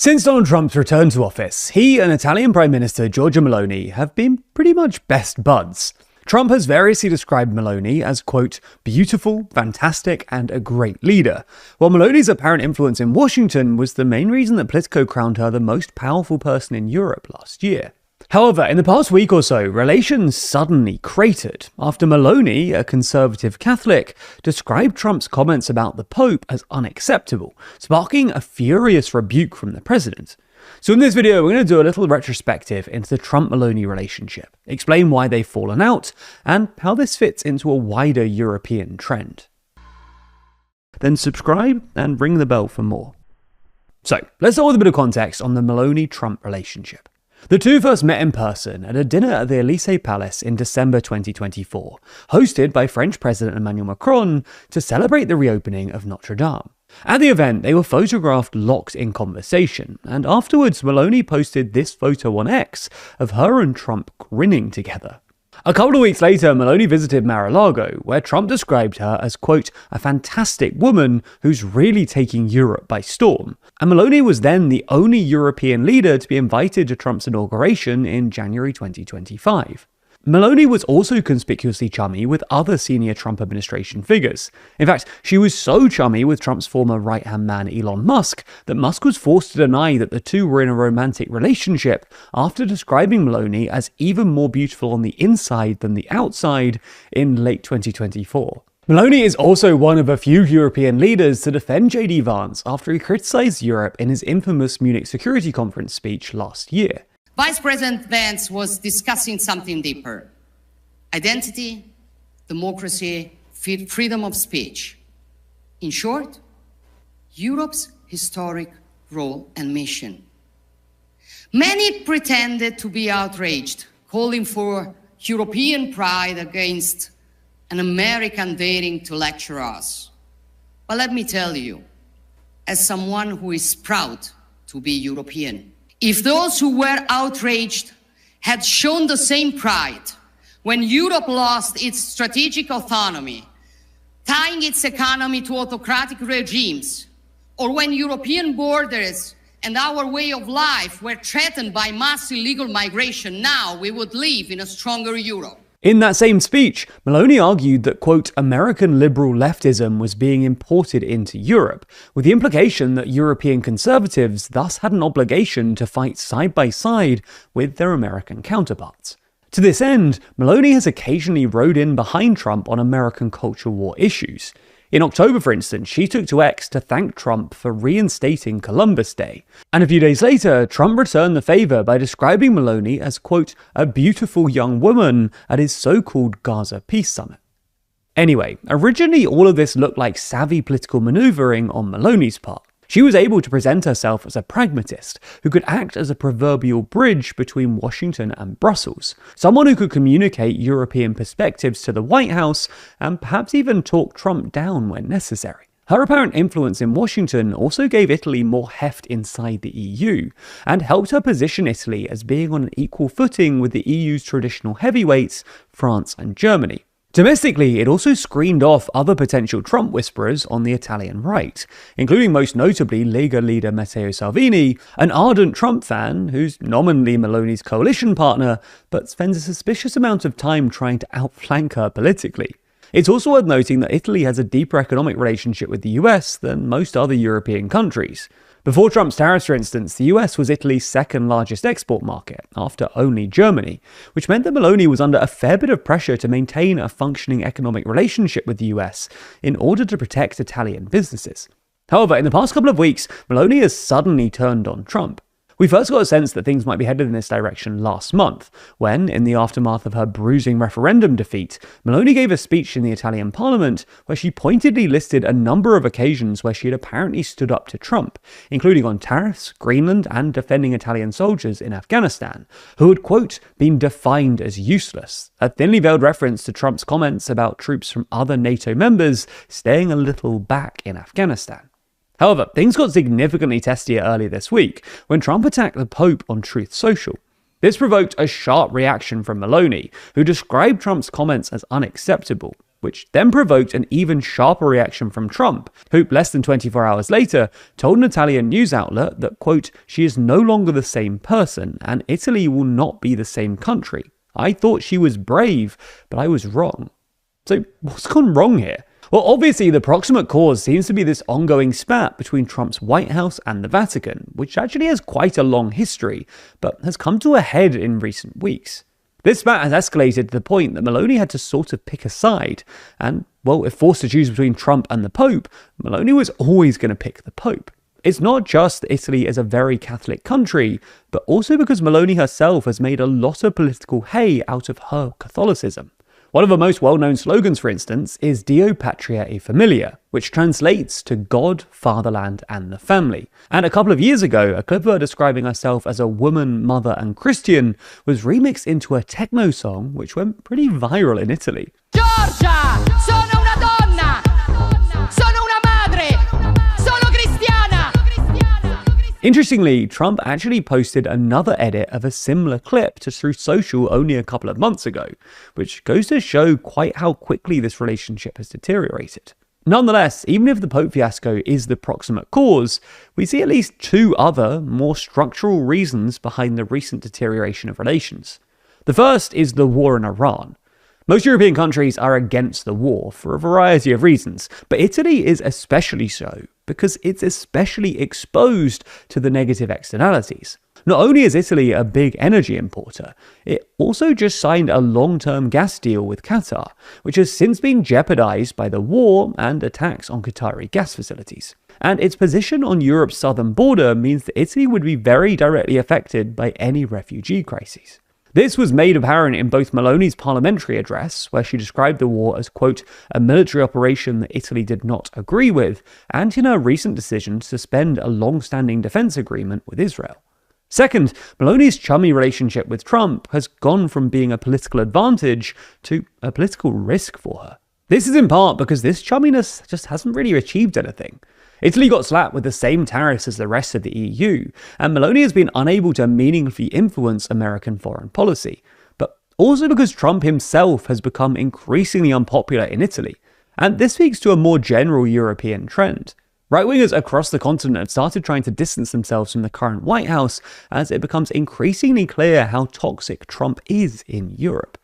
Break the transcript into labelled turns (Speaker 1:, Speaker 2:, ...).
Speaker 1: Since Donald Trump's return to office, he and Italian Prime Minister Giorgia Meloni have been pretty much best buds. Trump has variously described Meloni as, quote, beautiful, fantastic, and a great leader, while Meloni's apparent influence in Washington was the main reason that Politico crowned her the most powerful person in Europe last year. However, in the past week or so, relations suddenly cratered after Meloni, a conservative Catholic, described Trump's comments about the Pope as unacceptable, sparking a furious rebuke from the president. So in this video, we're going to do a little retrospective into the Trump-Meloni relationship, explain why they've fallen out, and how this fits into a wider European trend. Then subscribe and ring the bell for more. So, let's start with a bit of context on the Meloni-Trump relationship. The two first met in person at a dinner at the Élysée Palace in December 2024, hosted by French President Emmanuel Macron to celebrate the reopening of Notre Dame. At the event, they were photographed locked in conversation, and afterwards Meloni posted this photo on X of her and Trump grinning together. A couple of weeks later, Meloni visited Mar-a-Lago, where Trump described her as, quote, a fantastic woman who's really taking Europe by storm. And Meloni was then the only European leader to be invited to Trump's inauguration in January 2025. Meloni was also conspicuously chummy with other senior Trump administration figures. In fact, she was so chummy with Trump's former right-hand man Elon Musk that Musk was forced to deny that the two were in a romantic relationship after describing Meloni as even more beautiful on the inside than the outside in late 2024. Meloni is also one of a few European leaders to defend J.D. Vance after he criticized Europe in his infamous Munich Security Conference speech last year.
Speaker 2: Vice President Vance was discussing something deeper: identity, democracy, freedom of speech. In short, Europe's historic role and mission. Many pretended to be outraged, calling for European pride against an American daring to lecture us. But let me tell you, as someone who is proud to be European, if those who were outraged had shown the same pride when Europe lost its strategic autonomy, tying its economy to autocratic regimes, or when European borders and our way of life were threatened by mass illegal migration, now we would live in a stronger Europe.
Speaker 1: In that same speech, Meloni argued that, quote, American liberal leftism was being imported into Europe, with the implication that European conservatives thus had an obligation to fight side by side with their American counterparts. To this end, Meloni has occasionally rode in behind Trump on American culture war issues. In October, for instance, she took to X to thank Trump for reinstating Columbus Day. And a few days later, Trump returned the favor by describing Meloni as, quote, a beautiful young woman at his so-called Gaza Peace Summit. Anyway, originally all of this looked like savvy political maneuvering on Meloni's part. She was able to present herself as a pragmatist who could act as a proverbial bridge between Washington and Brussels, someone who could communicate European perspectives to the White House and perhaps even talk Trump down when necessary. Her apparent influence in Washington also gave Italy more heft inside the EU, and helped her position Italy as being on an equal footing with the EU's traditional heavyweights, France and Germany. Domestically, it also screened off other potential Trump whisperers on the Italian right, including most notably Lega leader Matteo Salvini, an ardent Trump fan who's nominally Meloni's coalition partner, but spends a suspicious amount of time trying to outflank her politically. It's also worth noting that Italy has a deeper economic relationship with the US than most other European countries. Before Trump's tariffs, for instance, the US was Italy's second largest export market, after only Germany, which meant that Meloni was under a fair bit of pressure to maintain a functioning economic relationship with the US in order to protect Italian businesses. However, in the past couple of weeks, Meloni has suddenly turned on Trump. We first got a sense that things might be headed in this direction last month, when, in the aftermath of her bruising referendum defeat, Meloni gave a speech in the Italian parliament where she pointedly listed a number of occasions where she had apparently stood up to Trump, including on tariffs, Greenland, and defending Italian soldiers in Afghanistan, who had, quote, been defined as useless, a thinly veiled reference to Trump's comments about troops from other NATO members staying a little back in Afghanistan. However, things got significantly testier earlier this week when Trump attacked the Pope on Truth Social. This provoked a sharp reaction from Meloni, who described Trump's comments as unacceptable. which then provoked an even sharper reaction from Trump, who less than 24 hours later told an Italian news outlet that, quote, she is no longer the same person and Italy will not be the same country. I thought she was brave, but I was wrong. So what's gone wrong here? Well, obviously, the proximate cause seems to be this ongoing spat between Trump's White House and the Vatican, which actually has quite a long history, but has come to a head in recent weeks. This spat has escalated to the point that Meloni had to sort of pick a side, and, well, if forced to choose between Trump and the Pope, Meloni was always going to pick the Pope. It's not just that Italy is a very Catholic country, but also because Meloni herself has made a lot of political hay out of her Catholicism. One of her most well-known slogans, for instance, is Deo Patria e Familia, which translates to God, Fatherland, and the Family. And a couple of years ago, a clip of her describing herself as a woman, mother, and Christian was remixed into a techno song, which went pretty viral in Italy.
Speaker 3: Giorgia, sono una donna, sono una madre, sono cristiana.
Speaker 1: Interestingly, Trump actually posted another edit of a similar clip to Truth Social only a couple of months ago, which goes to show quite how quickly this relationship has deteriorated. Nonetheless, even if the Pope fiasco is the proximate cause, we see at least two other, more structural reasons behind the recent deterioration of relations. The first is the war in Iran. Most European countries are against the war for a variety of reasons, but Italy is especially so because it's especially exposed to the negative externalities. Not only is Italy a big energy importer, it also just signed a long-term gas deal with Qatar, which has since been jeopardized by the war and attacks on Qatari gas facilities. And its position on Europe's southern border means that Italy would be very directly affected by any refugee crises. This was made apparent in both Meloni's parliamentary address, where she described the war as, quote, a military operation that Italy did not agree with, and in her recent decision to suspend a long-standing defense agreement with Israel. Second, Meloni's chummy relationship with Trump has gone from being a political advantage to a political risk for her. This is in part because this chumminess just hasn't really achieved anything. Italy got slapped with the same tariffs as the rest of the EU, and Meloni has been unable to meaningfully influence American foreign policy, but also because Trump himself has become increasingly unpopular in Italy. And this speaks to a more general European trend. Right-wingers across the continent have started trying to distance themselves from the current White House as it becomes increasingly clear how toxic Trump is in Europe.